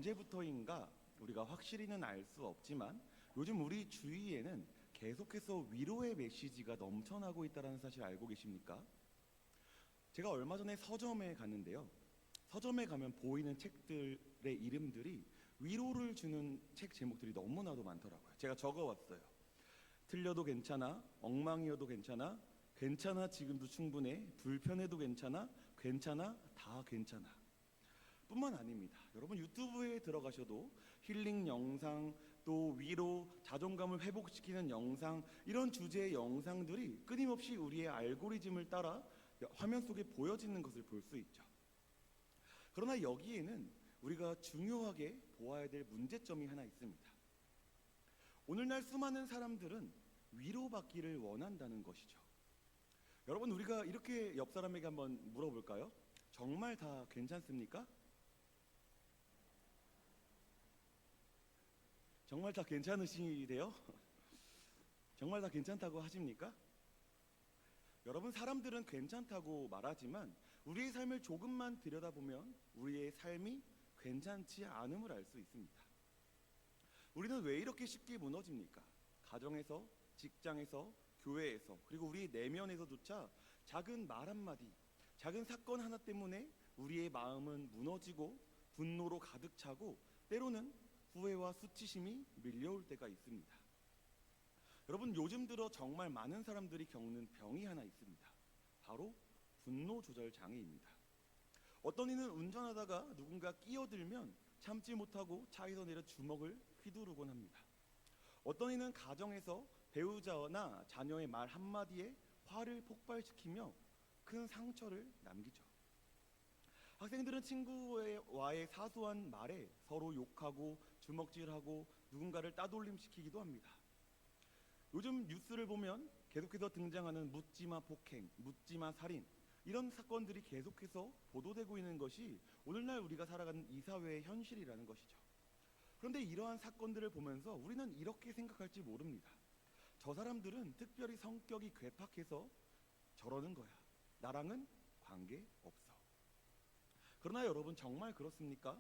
언제부터인가 우리가 확실히는 알 수 없지만 요즘 우리 주위에는 계속해서 위로의 메시지가 넘쳐나고 있다는 사실 알고 계십니까? 제가 얼마 전에 서점에 갔는데요. 서점에 가면 보이는 책들의 이름들이 위로를 주는 책 제목들이 너무나도 많더라고요. 제가 적어왔어요. 틀려도 괜찮아, 엉망이어도 괜찮아, 괜찮아 지금도 충분해, 불편해도 괜찮아, 괜찮아 다 괜찮아. 뿐만 아닙니다. 여러분 유튜브에 들어가셔도 힐링 영상, 또 위로, 자존감을 회복시키는 영상, 이런 주제의 영상들이 끊임없이 우리의 알고리즘을 따라 화면 속에 보여지는 것을 볼 수 있죠. 그러나 여기에는 우리가 중요하게 보아야 될 문제점이 하나 있습니다. 오늘날 수많은 사람들은 위로받기를 원한다는 것이죠. 여러분, 우리가 이렇게 옆 사람에게 한번 물어볼까요? 정말 다 괜찮습니까? 정말 다 괜찮으시대요? 정말 다 괜찮다고 하십니까? 여러분, 사람들은 괜찮다고 말하지만 우리의 삶을 조금만 들여다보면 우리의 삶이 괜찮지 않음을 알 수 있습니다. 우리는 왜 이렇게 쉽게 무너집니까? 가정에서, 직장에서, 교회에서, 그리고 우리 내면에서조차 작은 말 한마디, 작은 사건 하나 때문에 우리의 마음은 무너지고 분노로 가득 차고 때로는 후회와 수치심이 밀려올 때가 있습니다. 여러분, 요즘 들어 정말 많은 사람들이 겪는 병이 하나 있습니다. 바로 분노 조절 장애입니다. 어떤 이는 운전하다가 누군가 끼어들면 참지 못하고 차에서 내려 주먹을 휘두르곤 합니다. 어떤 이는 가정에서 배우자나 자녀의 말 한마디에 화를 폭발시키며 큰 상처를 남기죠. 학생들은 친구와의 사소한 말에 서로 욕하고 주먹질하고 누군가를 따돌림시키기도 합니다. 요즘 뉴스를 보면 계속해서 등장하는 묻지마 폭행, 묻지마 살인, 이런 사건들이 계속해서 보도되고 있는 것이 오늘날 우리가 살아가는 이 사회의 현실이라는 것이죠. 그런데 이러한 사건들을 보면서 우리는 이렇게 생각할지 모릅니다. 저 사람들은 특별히 성격이 괴팍해서 저러는 거야. 나랑은 관계 없어. 그러나 여러분, 정말 그렇습니까?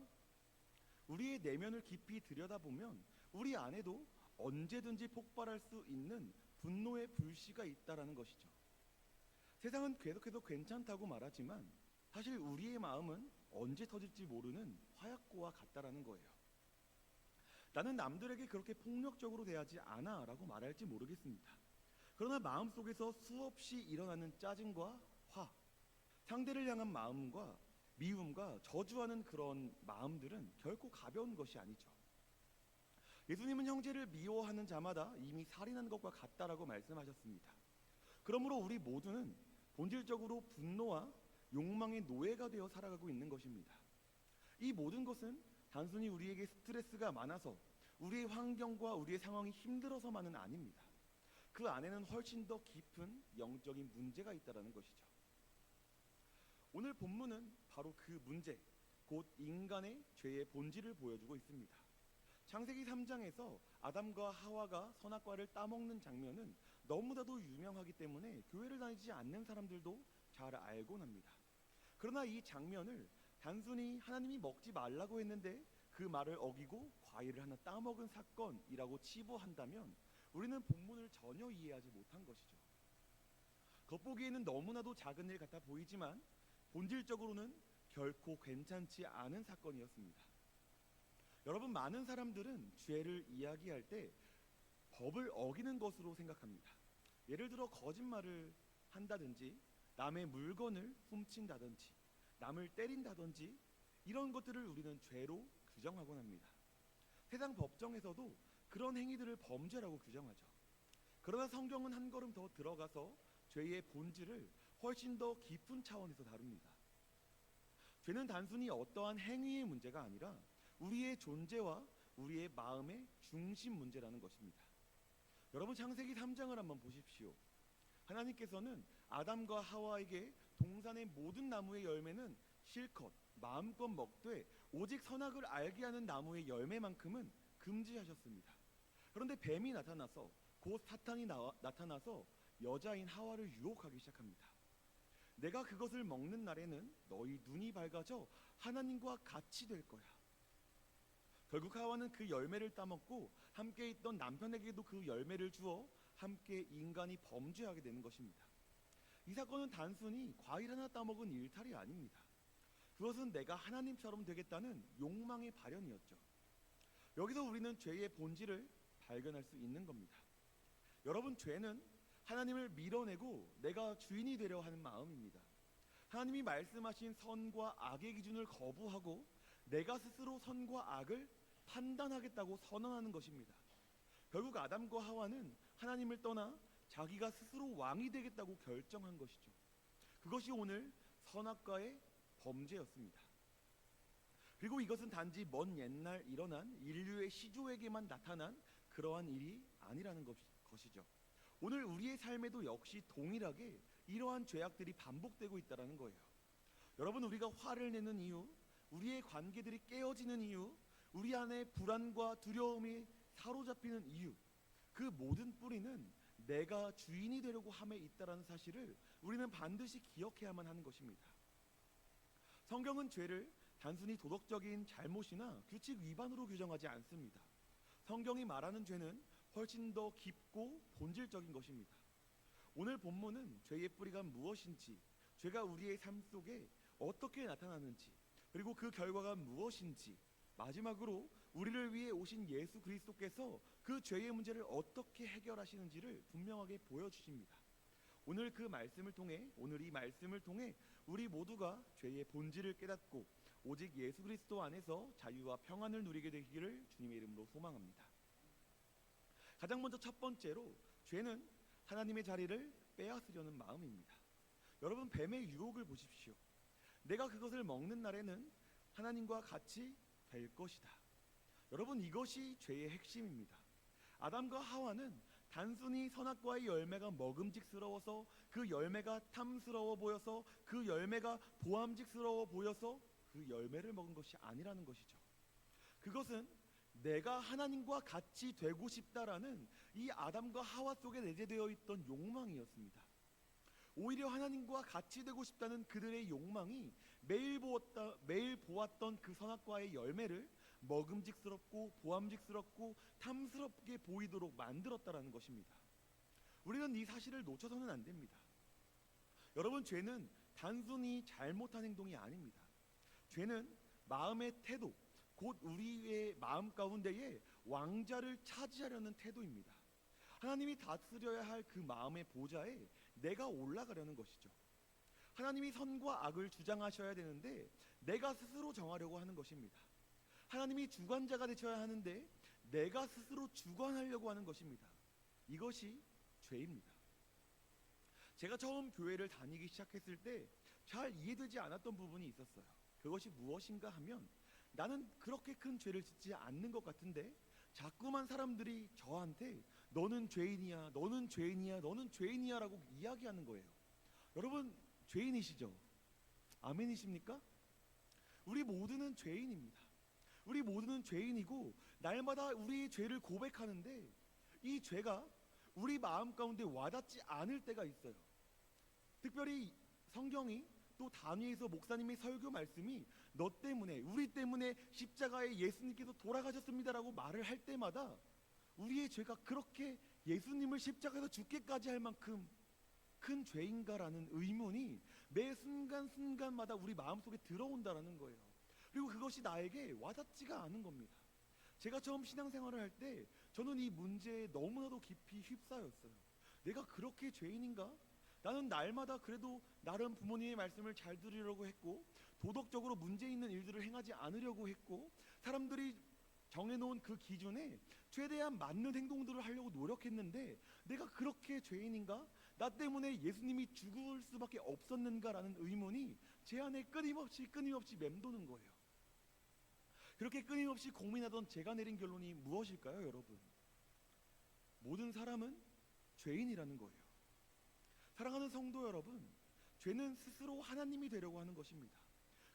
우리의 내면을 깊이 들여다보면 우리 안에도 언제든지 폭발할 수 있는 분노의 불씨가 있다라는 것이죠. 세상은 계속해서 괜찮다고 말하지만 사실 우리의 마음은 언제 터질지 모르는 화약고와 같다라는 거예요. 나는 남들에게 그렇게 폭력적으로 대하지 않아 라고 말할지 모르겠습니다. 그러나 마음속에서 수없이 일어나는 짜증과 화, 상대를 향한 마음과 미움과 저주하는 그런 마음들은 결코 가벼운 것이 아니죠. 예수님은 형제를 미워하는 자마다 이미 살인한 것과 같다라고 말씀하셨습니다. 그러므로 우리 모두는 본질적으로 분노와 욕망의 노예가 되어 살아가고 있는 것입니다. 이 모든 것은 단순히 우리에게 스트레스가 많아서 우리의 환경과 우리의 상황이 힘들어서만은 아닙니다. 그 안에는 훨씬 더 깊은 영적인 문제가 있다는 것이죠. 오늘 본문은 바로 그 문제, 곧 인간의 죄의 본질을 보여주고 있습니다. 창세기 3장에서 아담과 하와가 선악과를 따먹는 장면은 너무나도 유명하기 때문에 교회를 다니지 않는 사람들도 잘 알곤 합니다. 그러나 이 장면을 단순히 하나님이 먹지 말라고 했는데 그 말을 어기고 과일을 하나 따먹은 사건이라고 치부한다면 우리는 본문을 전혀 이해하지 못한 것이죠. 겉보기에는 너무나도 작은 일 같아 보이지만 본질적으로는 결코 괜찮지 않은 사건이었습니다. 여러분, 많은 사람들은 죄를 이야기할 때 법을 어기는 것으로 생각합니다. 예를 들어 거짓말을 한다든지 남의 물건을 훔친다든지 남을 때린다든지 이런 것들을 우리는 죄로 규정하곤 합니다. 세상 법정에서도 그런 행위들을 범죄라고 규정하죠. 그러나 성경은 한 걸음 더 들어가서 죄의 본질을 훨씬 더 깊은 차원에서 다룹니다. 죄는 단순히 어떠한 행위의 문제가 아니라 우리의 존재와 우리의 마음의 중심 문제라는 것입니다. 여러분, 창세기 3장을 한번 보십시오. 하나님께서는 아담과 하와에게 동산의 모든 나무의 열매는 실컷 마음껏 먹되 오직 선악을 알게 하는 나무의 열매만큼은 금지하셨습니다. 그런데 뱀이 나타나서 곧 사탄이 나타나서 여자인 하와를 유혹하기 시작합니다. 내가 그것을 먹는 날에는 너희 눈이 밝아져 하나님과 같이 될 거야. 결국 하와는 그 열매를 따먹고 함께 있던 남편에게도 그 열매를 주어 함께 인간이 범죄하게 되는 것입니다. 이 사건은 단순히 과일 하나 따먹은 일탈이 아닙니다. 그것은 내가 하나님처럼 되겠다는 욕망의 발현이었죠. 여기서 우리는 죄의 본질을 발견할 수 있는 겁니다. 여러분, 죄는 하나님을 밀어내고 내가 주인이 되려 하는 마음입니다. 하나님이 말씀하신 선과 악의 기준을 거부하고 내가 스스로 선과 악을 판단하겠다고 선언하는 것입니다. 결국 아담과 하와는 하나님을 떠나 자기가 스스로 왕이 되겠다고 결정한 것이죠. 그것이 오늘 선악과의 범죄였습니다. 그리고 이것은 단지 먼 옛날 일어난 인류의 시조에게만 나타난 그러한 일이 아니라는 것이죠. 오늘 우리의 삶에도 역시 동일하게 이러한 죄악들이 반복되고 있다는 거예요. 여러분, 우리가 화를 내는 이유, 우리의 관계들이 깨어지는 이유, 우리 안에 불안과 두려움이 사로잡히는 이유, 그 모든 뿌리는 내가 주인이 되려고 함에 있다는 사실을 우리는 반드시 기억해야만 하는 것입니다. 성경은 죄를 단순히 도덕적인 잘못이나 규칙 위반으로 규정하지 않습니다. 성경이 말하는 죄는 훨씬 더 깊고 본질적인 것입니다. 오늘 본문은 죄의 뿌리가 무엇인지, 죄가 우리의 삶 속에 어떻게 나타나는지, 그리고 그 결과가 무엇인지, 마지막으로 우리를 위해 오신 예수 그리스도께서 그 죄의 문제를 어떻게 해결하시는지를 분명하게 보여주십니다. 오늘 이 말씀을 통해 우리 모두가 죄의 본질을 깨닫고 오직 예수 그리스도 안에서 자유와 평안을 누리게 되기를 주님의 이름으로 소망합니다. 가장 먼저 첫 번째로, 죄는 하나님의 자리를 빼앗으려는 마음입니다. 여러분, 뱀의 유혹을 보십시오. 내가 그것을 먹는 날에는 하나님과 같이 될 것이다. 여러분, 이것이 죄의 핵심입니다. 아담과 하와는 단순히 선악과의 열매가 먹음직스러워서, 그 열매가 탐스러워 보여서, 그 열매가 보암직스러워 보여서 그 열매를 먹은 것이 아니라는 것이죠. 그것은 내가 하나님과 같이 되고 싶다라는 이 아담과 하와 속에 내재되어 있던 욕망이었습니다. 오히려 하나님과 같이 되고 싶다는 그들의 욕망이 매일 보았던 그 선악과의 열매를 먹음직스럽고 보암직스럽고 탐스럽게 보이도록 만들었다라는 것입니다. 우리는 이 사실을 놓쳐서는 안 됩니다. 여러분, 죄는 단순히 잘못한 행동이 아닙니다. 죄는 마음의 태도, 곧 우리의 마음 가운데에 왕자를 차지하려는 태도입니다. 하나님이 다스려야 할 그 마음의 보좌에 내가 올라가려는 것이죠. 하나님이 선과 악을 주장하셔야 되는데 내가 스스로 정하려고 하는 것입니다. 하나님이 주관자가 되셔야 하는데 내가 스스로 주관하려고 하는 것입니다. 이것이 죄입니다. 제가 처음 교회를 다니기 시작했을 때 잘 이해되지 않았던 부분이 있었어요. 그것이 무엇인가 하면, 나는 그렇게 큰 죄를 짓지 않는 것 같은데 자꾸만 사람들이 저한테 너는 죄인이야, 너는 죄인이야, 너는 죄인이야 라고 이야기하는 거예요. 여러분, 죄인이시죠? 아멘이십니까? 우리 모두는 죄인입니다. 우리 모두는 죄인이고 날마다 우리의 죄를 고백하는데 이 죄가 우리 마음 가운데 와닿지 않을 때가 있어요. 특별히 성경이, 또 단위에서 목사님의 설교 말씀이 너 때문에, 우리 때문에 십자가에 예수님께서 돌아가셨습니다라고 말을 할 때마다 우리의 죄가 그렇게 예수님을 십자가에서 죽게까지 할 만큼 큰 죄인가라는 의문이 매 순간순간마다 우리 마음속에 들어온다라는 거예요. 그리고 그것이 나에게 와닿지가 않은 겁니다. 제가 처음 신앙생활을 할 때 저는 이 문제에 너무나도 깊이 휩싸였어요. 내가 그렇게 죄인인가? 나는 날마다 그래도 나름 부모님의 말씀을 잘 들으려고 했고, 도덕적으로 문제 있는 일들을 행하지 않으려고 했고, 사람들이 정해놓은 그 기준에 최대한 맞는 행동들을 하려고 노력했는데 내가 그렇게 죄인인가? 나 때문에 예수님이 죽을 수밖에 없었는가라는 의문이 제 안에 끊임없이 맴도는 거예요. 그렇게 끊임없이 고민하던 제가 내린 결론이 무엇일까요, 여러분? 모든 사람은 죄인이라는 거예요. 사랑하는 성도 여러분, 죄는 스스로 하나님이 되려고 하는 것입니다.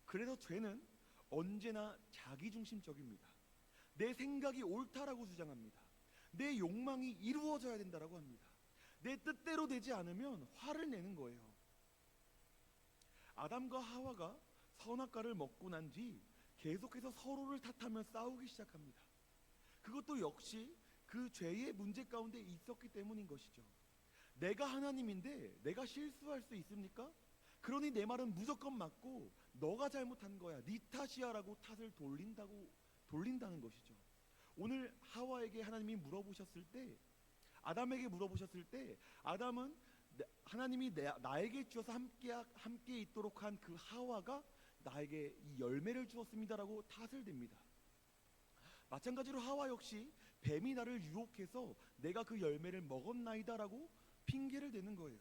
그래서 죄는 언제나 자기중심적입니다. 내 생각이 옳다라고 주장합니다. 내 욕망이 이루어져야 된다라고 합니다. 내 뜻대로 되지 않으면 화를 내는 거예요. 아담과 하와가 선악과를 먹고 난 뒤 계속해서 서로를 탓하며 싸우기 시작합니다. 그것도 역시 그 죄의 문제 가운데 있었기 때문인 것이죠. 내가 하나님인데 내가 실수할 수 있습니까? 그러니 내 말은 무조건 맞고 너가 잘못한 거야, 네 탓이야라고 탓을 돌린다는 것이죠. 오늘 하와에게 하나님이 물어보셨을 때, 아담에게 물어보셨을 때, 아담은 하나님이 나에게 주어서 함께 있도록 한 그 하와가 나에게 이 열매를 주었습니다라고 탓을 댑니다. 마찬가지로 하와 역시 뱀이 나를 유혹해서 내가 그 열매를 먹었나이다라고 핑계를 대는 거예요.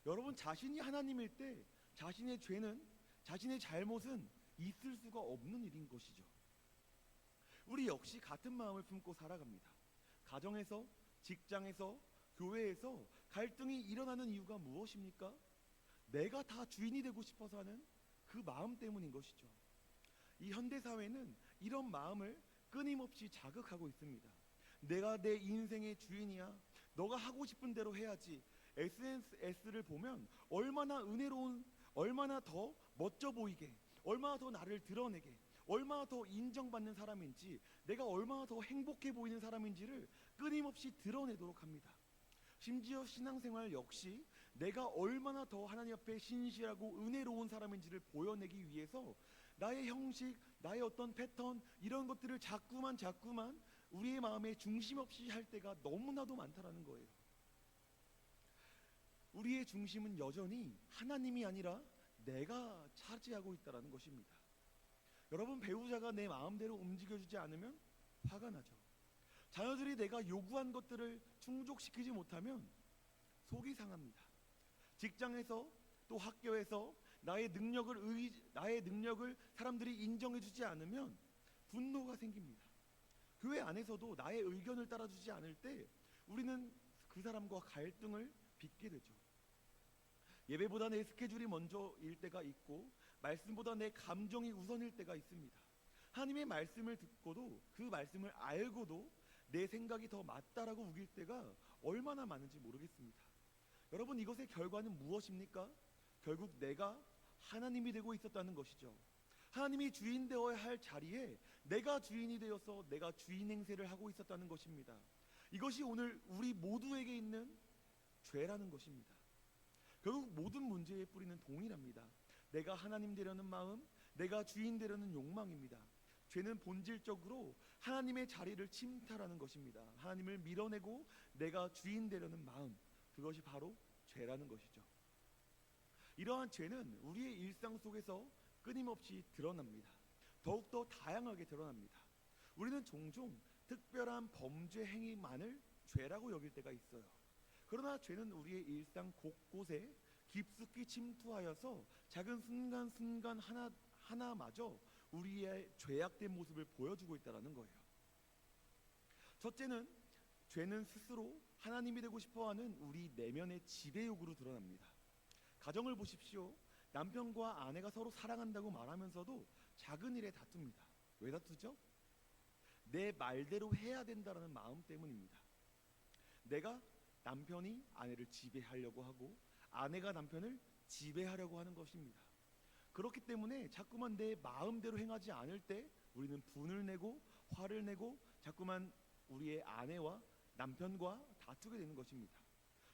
여러분, 자신이 하나님일 때 자신의 죄는, 자신의 잘못은 있을 수가 없는 일인 것이죠. 우리 역시 같은 마음을 품고 살아갑니다. 가정에서, 직장에서, 교회에서 갈등이 일어나는 이유가 무엇입니까? 내가 다 주인이 되고 싶어서 하는 그 마음 때문인 것이죠. 이 현대 사회는 이런 마음을 끊임없이 자극하고 있습니다. 내가 내 인생의 주인이야, 너가 하고 싶은 대로 해야지. SNS를 보면 얼마나 은혜로운, 얼마나 더 멋져 보이게, 얼마나 더 나를 드러내게, 얼마나 더 인정받는 사람인지, 내가 얼마나 더 행복해 보이는 사람인지를 끊임없이 드러내도록 합니다. 심지어 신앙생활 역시 내가 얼마나 더 하나님 앞에 신실하고 은혜로운 사람인지를 보여내기 위해서 나의 형식, 나의 어떤 패턴, 이런 것들을 자꾸만 우리의 마음에 중심 없이 할 때가 너무나도 많다라는 거예요. 우리의 중심은 여전히 하나님이 아니라 내가 차지하고 있다는 것입니다. 여러분, 배우자가 내 마음대로 움직여주지 않으면 화가 나죠. 자녀들이 내가 요구한 것들을 충족시키지 못하면 속이 상합니다. 직장에서, 또 학교에서 나의 능력을 사람들이 인정해주지 않으면 분노가 생깁니다. 교회 안에서도 나의 의견을 따라주지 않을 때 우리는 그 사람과 갈등을 빚게 되죠. 예배보다 내 스케줄이 먼저일 때가 있고, 말씀보다 내 감정이 우선일 때가 있습니다. 하나님의 말씀을 듣고도, 그 말씀을 알고도 내 생각이 더 맞다라고 우길 때가 얼마나 많은지 모르겠습니다. 여러분, 이것의 결과는 무엇입니까? 결국 내가 하나님이 되고 있었다는 것이죠. 하나님이 주인 되어야 할 자리에 내가 주인이 되어서 내가 주인 행세를 하고 있었다는 것입니다. 이것이 오늘 우리 모두에게 있는 죄라는 것입니다. 결국 모든 문제의 뿌리는 동일합니다. 내가 하나님 되려는 마음, 내가 주인 되려는 욕망입니다. 죄는 본질적으로 하나님의 자리를 침탈하는 것입니다. 하나님을 밀어내고 내가 주인 되려는 마음, 그것이 바로 죄라는 것이죠. 이러한 죄는 우리의 일상 속에서 끊임없이 드러납니다. 더욱더 다양하게 드러납니다. 우리는 종종 특별한 범죄 행위만을 죄라고 여길 때가 있어요. 그러나 죄는 우리의 일상 곳곳에 깊숙이 침투하여서 작은 순간순간 하나마저 우리의 죄악된 모습을 보여주고 있다는 거예요. 첫째는, 죄는 스스로 하나님이 되고 싶어하는 우리 내면의 지배욕으로 드러납니다. 가정을 보십시오. 남편과 아내가 서로 사랑한다고 말하면서도 작은 일에 다툽니다. 왜 다투죠? 내 말대로 해야 된다는 마음 때문입니다. 내가 남편이 아내를 지배하려고 하고, 아내가 남편을 지배하려고 하는 것입니다. 그렇기 때문에 자꾸만 내 마음대로 행하지 않을 때 우리는 분을 내고 화를 내고 자꾸만 우리의 아내와 남편과 다투게 되는 것입니다.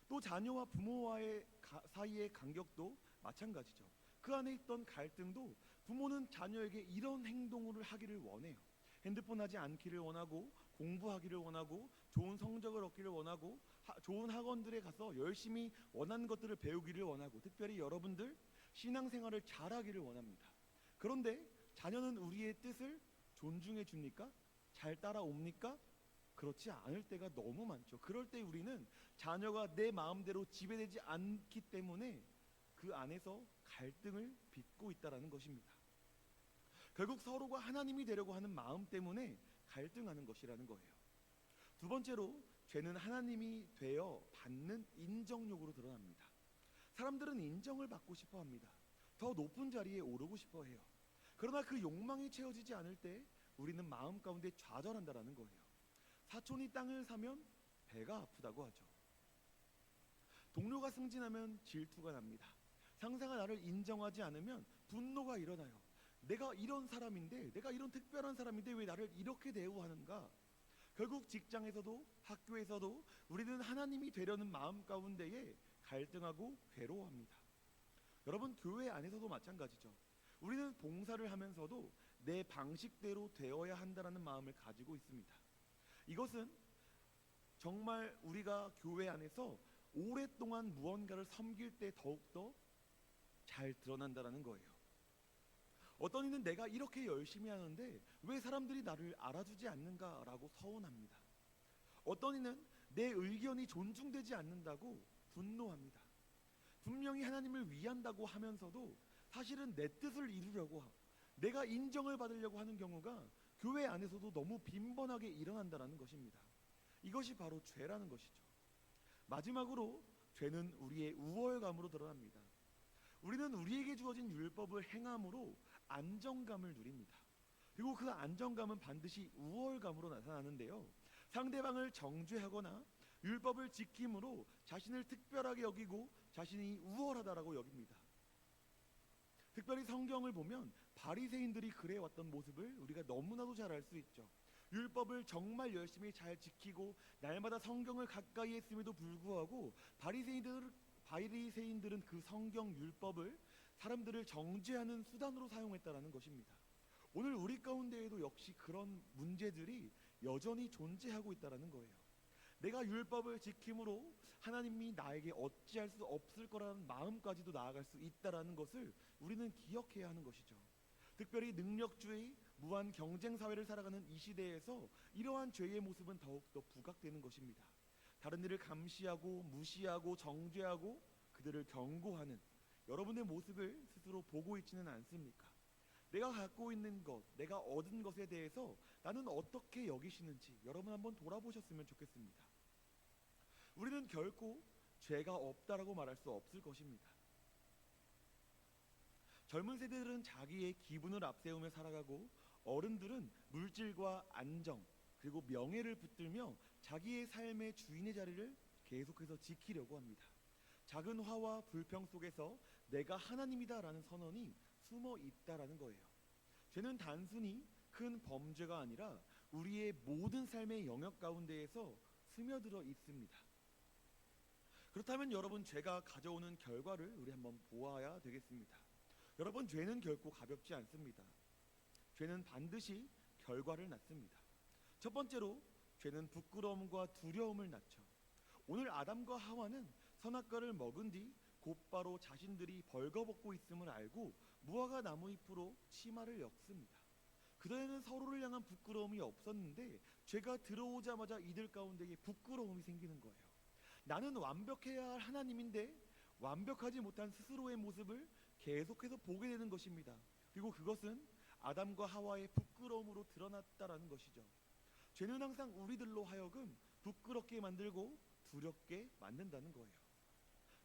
또 자녀와 부모와의 사이의 간격도 마찬가지죠. 그 안에 있던 갈등도, 부모는 자녀에게 이런 행동을 하기를 원해요. 핸드폰 하지 않기를 원하고, 공부하기를 원하고, 좋은 성적을 얻기를 원하고, 좋은 학원들에 가서 열심히 원하는 것들을 배우기를 원하고, 특별히 여러분들 신앙생활을 잘하기를 원합니다. 그런데 자녀는 우리의 뜻을 존중해 줍니까? 잘 따라옵니까? 그렇지 않을 때가 너무 많죠. 그럴 때 우리는 자녀가 내 마음대로 지배되지 않기 때문에 그 안에서 갈등을 빚고 있다는 것입니다. 결국 서로가 하나님이 되려고 하는 마음 때문에 갈등하는 것이라는 거예요. 두 번째로, 죄는 하나님이 되어 받는 인정욕으로 드러납니다. 사람들은 인정을 받고 싶어 합니다. 더 높은 자리에 오르고 싶어 해요. 그러나 그 욕망이 채워지지 않을 때 우리는 마음 가운데 좌절한다는 거예요. 사촌이 땅을 사면 배가 아프다고 하죠. 동료가 승진하면 질투가 납니다. 상사가 나를 인정하지 않으면 분노가 일어나요. 내가 이런 사람인데, 내가 이런 특별한 사람인데 왜 나를 이렇게 대우하는가? 결국 직장에서도 학교에서도 우리는 하나님이 되려는 마음 가운데에 갈등하고 괴로워합니다. 여러분, 교회 안에서도 마찬가지죠. 우리는 봉사를 하면서도 내 방식대로 되어야 한다는 마음을 가지고 있습니다. 이것은 정말 우리가 교회 안에서 오랫동안 무언가를 섬길 때 더욱더 잘 드러난다는 거예요. 어떤 이는 내가 이렇게 열심히 하는데 왜 사람들이 나를 알아주지 않는가라고 서운합니다. 어떤 이는 내 의견이 존중되지 않는다고 분노합니다. 분명히 하나님을 위한다고 하면서도 사실은 내 뜻을 이루려고 내가 인정을 받으려고 하는 경우가 교회 안에서도 너무 빈번하게 일어난다는 것입니다. 이것이 바로 죄라는 것이죠. 마지막으로 죄는 우리의 우월감으로 드러납니다. 우리는 우리에게 주어진 율법을 행함으로 안정감을 누립니다. 그리고 그 안정감은 반드시 우월감으로 나타나는데요. 상대방을 정죄하거나 율법을 지킴으로 자신을 특별하게 여기고 자신이 우월하다라고 여깁니다. 특별히 성경을 보면 바리새인들이 그래왔던 모습을 우리가 너무나도 잘 알 수 있죠. 율법을 정말 열심히 잘 지키고 날마다 성경을 가까이 했음에도 불구하고 바리새인들은 그 성경 율법을 사람들을 정죄하는 수단으로 사용했다라는 것입니다. 오늘 우리 가운데에도 역시 그런 문제들이 여전히 존재하고 있다라는 거예요. 내가 율법을 지킴으로 하나님이 나에게 어찌할 수 없을 거라는 마음까지도 나아갈 수 있다라는 것을 우리는 기억해야 하는 것이죠. 특별히 능력주의, 무한 경쟁 사회를 살아가는 이 시대에서 이러한 죄의 모습은 더욱더 부각되는 것입니다. 다른 이를 감시하고 무시하고 정죄하고 그들을 경고하는 여러분의 모습을 스스로 보고 있지는 않습니까? 내가 갖고 있는 것, 내가 얻은 것에 대해서 나는 어떻게 여기시는지 여러분 한번 돌아보셨으면 좋겠습니다. 우리는 결코 죄가 없다라고 말할 수 없을 것입니다. 젊은 세대들은 자기의 기분을 앞세우며 살아가고 어른들은 물질과 안정 그리고 명예를 붙들며 자기의 삶의 주인의 자리를 계속해서 지키려고 합니다. 작은 화와 불평 속에서 내가 하나님이다라는 선언이 숨어 있다라는 거예요. 죄는 단순히 큰 범죄가 아니라 우리의 모든 삶의 영역 가운데에서 스며들어 있습니다. 그렇다면 여러분, 죄가 가져오는 결과를 우리 한번 보아야 되겠습니다. 여러분, 죄는 결코 가볍지 않습니다. 죄는 반드시 결과를 낳습니다. 첫 번째로 죄는 부끄러움과 두려움을 낳죠. 오늘 아담과 하와는 선악과를 먹은 뒤 곧바로 자신들이 벌거벗고 있음을 알고 무화과 나무 잎으로 치마를 엮습니다. 그전에는 서로를 향한 부끄러움이 없었는데 죄가 들어오자마자 이들 가운데에 부끄러움이 생기는 거예요. 나는 완벽해야 할 하나님인데 완벽하지 못한 스스로의 모습을 계속해서 보게 되는 것입니다. 그리고 그것은 아담과 하와의 부끄러움으로 드러났다라는 것이죠. 죄는 항상 우리들로 하여금 부끄럽게 만들고 두렵게 만든다는 거예요.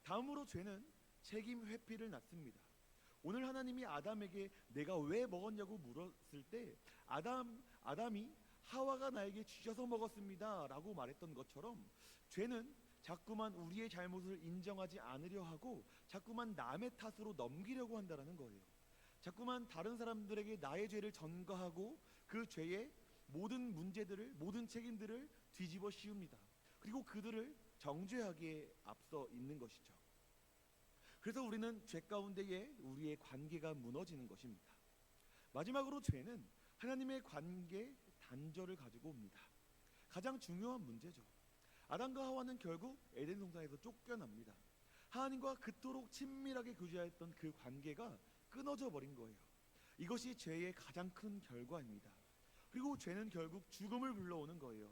다음으로 죄는 책임 회피를 낳습니다. 오늘 하나님이 아담에게 내가 왜 먹었냐고 물었을 때 아담이 하와가 나에게 주셔서 먹었습니다 라고 말했던 것처럼 죄는 자꾸만 우리의 잘못을 인정하지 않으려 하고 자꾸만 남의 탓으로 넘기려고 한다는 거예요. 자꾸만 다른 사람들에게 나의 죄를 전가하고 그 죄의 모든 문제들을, 모든 책임들을 뒤집어 씌웁니다. 그리고 그들을 정죄하기에 앞서 있는 것이죠. 그래서 우리는 죄 가운데에 우리의 관계가 무너지는 것입니다. 마지막으로 죄는 하나님의 관계 단절을 가지고 옵니다. 가장 중요한 문제죠. 아담과 하와는 결국 에덴 동산에서 쫓겨납니다. 하나님과 그토록 친밀하게 교제했던 그 관계가 끊어져 버린 거예요. 이것이 죄의 가장 큰 결과입니다. 그리고 죄는 결국 죽음을 불러오는 거예요.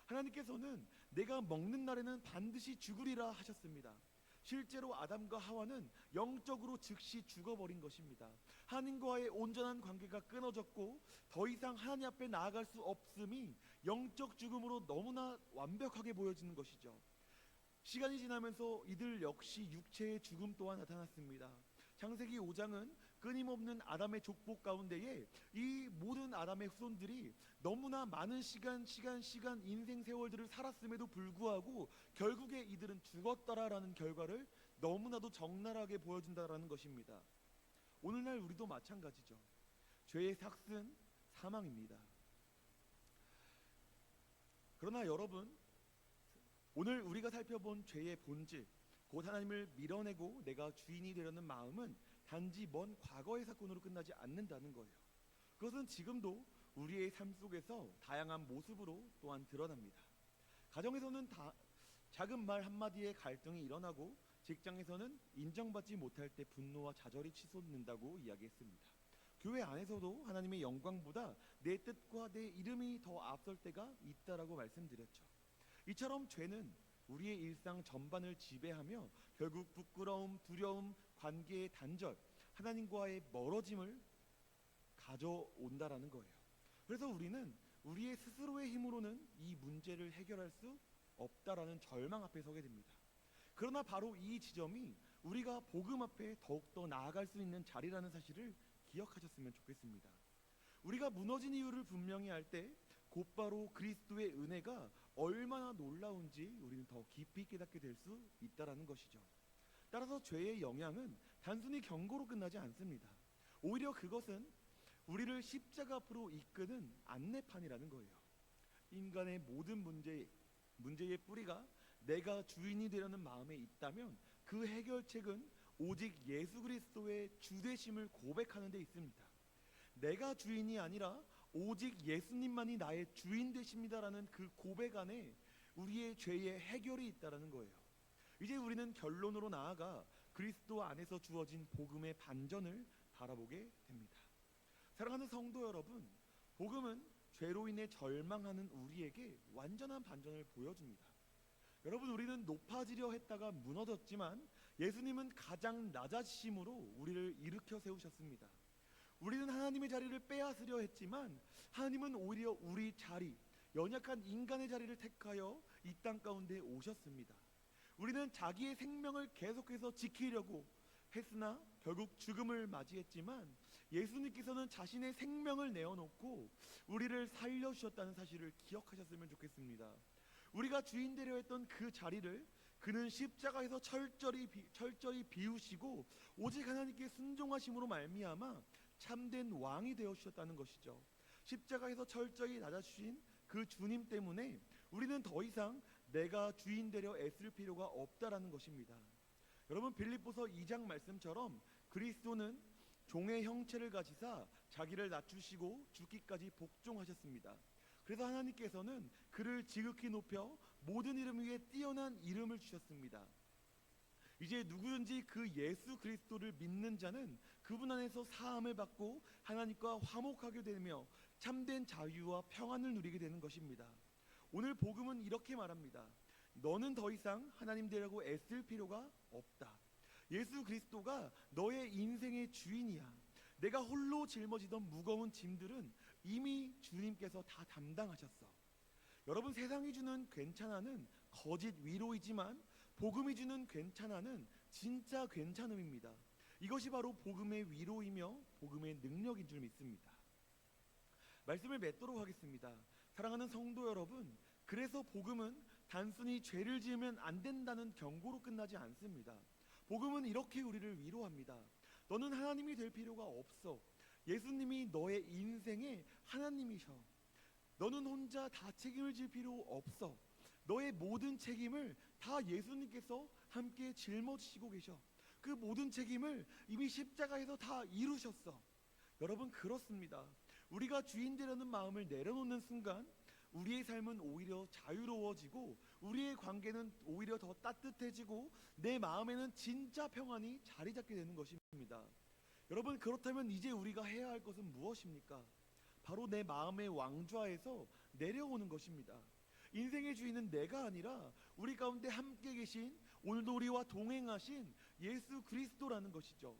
하나님께서는 내가 먹는 날에는 반드시 죽으리라 하셨습니다. 실제로 아담과 하와는 영적으로 즉시 죽어버린 것입니다. 하나님과의 온전한 관계가 끊어졌고 더 이상 하나님 앞에 나아갈 수 없음이 영적 죽음으로 너무나 완벽하게 보여지는 것이죠. 시간이 지나면서 이들 역시 육체의 죽음 또한 나타났습니다. 창세기 5장은 끊임없는 아담의 족보 가운데에 이 모든 아담의 후손들이 너무나 많은 시간 인생 세월들을 살았음에도 불구하고 결국에 이들은 죽었다라는 결과를 너무나도 적나라하게 보여준다라는 것입니다. 오늘날 우리도 마찬가지죠. 죄의 삭은 사망입니다. 그러나 여러분, 오늘 우리가 살펴본 죄의 본질, 곧 하나님을 밀어내고 내가 주인이 되려는 마음은 단지 먼 과거의 사건으로 끝나지 않는다는 거예요. 그것은 지금도 우리의 삶 속에서 다양한 모습으로 또한 드러납니다. 가정에서는 작은 말 한마디에 갈등이 일어나고, 직장에서는 인정받지 못할 때 분노와 좌절이 치솟는다고 이야기했습니다. 교회 안에서도 하나님의 영광보다 내 뜻과 내 이름이 더 앞설 때가 있다라고 말씀드렸죠. 이처럼 죄는 우리의 일상 전반을 지배하며 결국 부끄러움, 두려움, 관계의 단절, 하나님과의 멀어짐을 가져온다라는 거예요. 그래서 우리는 우리의 스스로의 힘으로는 이 문제를 해결할 수 없다라는 절망 앞에 서게 됩니다. 그러나 바로 이 지점이 우리가 복음 앞에 더욱더 나아갈 수 있는 자리라는 사실을 기억하셨으면 좋겠습니다. 우리가 무너진 이유를 분명히 할 때 곧바로 그리스도의 은혜가 얼마나 놀라운지 우리는 더 깊이 깨닫게 될 수 있다라는 것이죠. 따라서 죄의 영향은 단순히 경고로 끝나지 않습니다. 오히려 그것은 우리를 십자가 앞으로 이끄는 안내판이라는 거예요. 인간의 모든 문제의 뿌리가 내가 주인이 되려는 마음에 있다면 그 해결책은 오직 예수 그리스도의 주되심을 고백하는 데 있습니다. 내가 주인이 아니라 오직 예수님만이 나의 주인 되십니다라는 그 고백 안에 우리의 죄의 해결이 있다라는 거예요. 이제 우리는 결론으로 나아가 그리스도 안에서 주어진 복음의 반전을 바라보게 됩니다. 사랑하는 성도 여러분, 복음은 죄로 인해 절망하는 우리에게 완전한 반전을 보여줍니다. 여러분, 우리는 높아지려 했다가 무너졌지만 예수님은 가장 낮아지심으로 우리를 일으켜 세우셨습니다. 우리는 하나님의 자리를 빼앗으려 했지만 하나님은 오히려 우리 자리, 연약한 인간의 자리를 택하여 이 땅 가운데 오셨습니다. 우리는 자기의 생명을 계속해서 지키려고 했으나 결국 죽음을 맞이했지만 예수님께서는 자신의 생명을 내어놓고 우리를 살려주셨다는 사실을 기억하셨으면 좋겠습니다. 우리가 주인 되려 했던 그 자리를 그는 십자가에서 철저히 비우시고 오직 하나님께 순종하심으로 말미암아 참된 왕이 되어 주셨다는 것이죠. 십자가에서 철저히 낮아주신 그 주님 때문에 우리는 더 이상 내가 주인 되려 애쓸 필요가 없다라는 것입니다. 여러분, 빌립보서 2장 말씀처럼 그리스도는 종의 형체를 가지사 자기를 낮추시고 죽기까지 복종하셨습니다. 그래서 하나님께서는 그를 지극히 높여 모든 이름 위에 뛰어난 이름을 주셨습니다. 이제 누구든지 그 예수 그리스도를 믿는 자는 그분 안에서 사함을 받고 하나님과 화목하게 되며 참된 자유와 평안을 누리게 되는 것입니다. 오늘 복음은 이렇게 말합니다. 너는 더 이상 하나님 되려고 애쓸 필요가 없다. 예수 그리스도가 너의 인생의 주인이야. 내가 홀로 짊어지던 무거운 짐들은 이미 주님께서 다 담당하셨어. 여러분, 세상이 주는 괜찮아는 거짓 위로이지만 복음이 주는 괜찮아는 진짜 괜찮음입니다. 이것이 바로 복음의 위로이며 복음의 능력인 줄 믿습니다. 말씀을 맺도록 하겠습니다. 사랑하는 성도 여러분, 그래서 복음은 단순히 죄를 지으면 안 된다는 경고로 끝나지 않습니다. 복음은 이렇게 우리를 위로합니다. 너는 하나님이 될 필요가 없어. 예수님이 너의 인생의 하나님이셔. 너는 혼자 다 책임을 질 필요 없어. 너의 모든 책임을 다 예수님께서 함께 짊어지시고 계셔. 그 모든 책임을 이미 십자가에서 다 이루셨어. 여러분, 그렇습니다. 우리가 주인 되려는 마음을 내려놓는 순간 우리의 삶은 오히려 자유로워지고 우리의 관계는 오히려 더 따뜻해지고 내 마음에는 진짜 평안이 자리 잡게 되는 것입니다. 여러분, 그렇다면 이제 우리가 해야 할 것은 무엇입니까? 바로 내 마음의 왕좌에서 내려오는 것입니다. 인생의 주인은 내가 아니라 우리 가운데 함께 계신, 오늘도 우리와 동행하신 예수 그리스도라는 것이죠.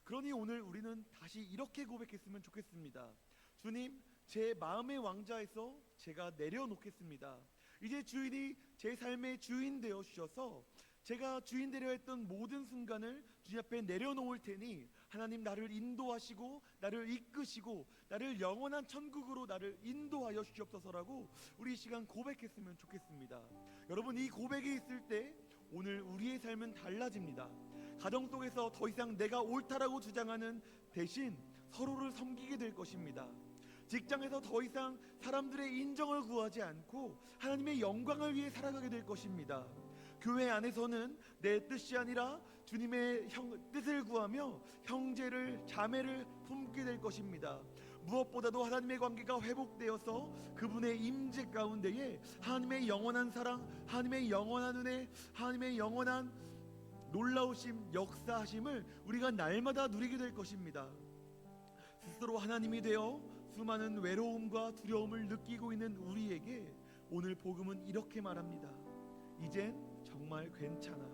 그러니 오늘 우리는 다시 이렇게 고백했으면 좋겠습니다. 주님, 제 마음의 왕좌에서 제가 내려놓겠습니다. 이제 주인이 제 삶의 주인 되어 주셔서 제가 주인 되려 했던 모든 순간을 주님 앞에 내려놓을 테니 하나님, 나를 인도하시고 나를 이끄시고 나를 영원한 천국으로 나를 인도하여 주시옵소서라고 우리 이 시간 고백했으면 좋겠습니다. 여러분, 이 고백이 있을 때 오늘 우리의 삶은 달라집니다. 가정 속에서 더 이상 내가 옳다라고 주장하는 대신 서로를 섬기게 될 것입니다. 직장에서 더 이상 사람들의 인정을 구하지 않고 하나님의 영광을 위해 살아가게 될 것입니다. 교회 안에서는 내 뜻이 아니라 주님의 뜻을 구하며 형제를 자매를 품게 될 것입니다. 무엇보다도 하나님의 관계가 회복되어서 그분의 임재 가운데에 하나님의 영원한 사랑, 하나님의 영원한 은혜, 하나님의 영원한 놀라우심, 역사하심을 우리가 날마다 누리게 될 것입니다. 스스로 하나님이 되어 수많은 외로움과 두려움을 느끼고 있는 우리에게 오늘 복음은 이렇게 말합니다. 이젠 정말 괜찮아.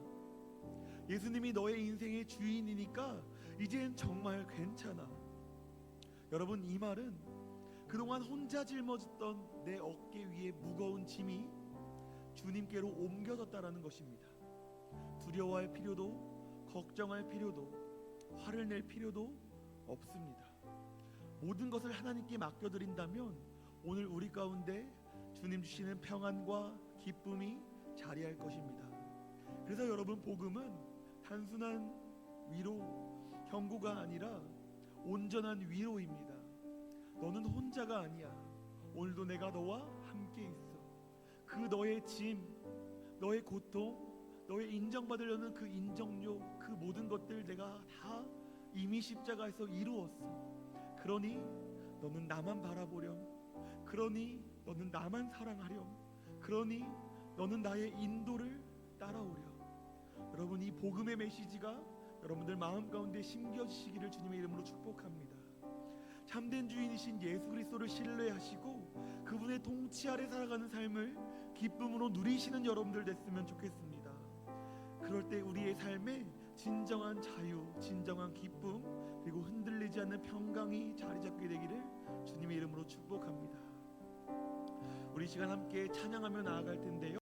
예수님이 너의 인생의 주인이니까 이젠 정말 괜찮아. 여러분, 이 말은 그동안 혼자 짊어졌던 내 어깨 위에 무거운 짐이 주님께로 옮겨졌다라는 것입니다. 두려워할 필요도 걱정할 필요도 화를 낼 필요도 없습니다. 모든 것을 하나님께 맡겨드린다면 오늘 우리 가운데 주님 주시는 평안과 기쁨이 자리할 것입니다. 그래서 여러분, 복음은 단순한 위로, 경고가 아니라 온전한 위로입니다. 너는 혼자가 아니야. 오늘도 내가 너와 함께 있어. 그 너의 짐, 너의 고통, 너의 인정받으려는 그 인정욕, 그 모든 것들 내가 다 이미 십자가에서 이루었어. 그러니 너는 나만 바라보렴. 그러니 너는 나만 사랑하렴. 그러니 너는 나의 인도를 따라오렴. 여러분, 이 복음의 메시지가 여러분들 마음 가운데 심겨지시기를 주님의 이름으로 축복합니다. 참된 주인이신 예수 그리스도를 신뢰하시고 그분의 통치 아래 살아가는 삶을 기쁨으로 누리시는 여러분들 됐으면 좋겠습니다. 그럴 때 우리의 삶에 진정한 자유, 진정한 기쁨, 그리고 흔들리지 않는 평강이 자리 잡게 되기를 주님의 이름으로 축복합니다. 우리 시간 함께 찬양하며 나아갈 텐데요.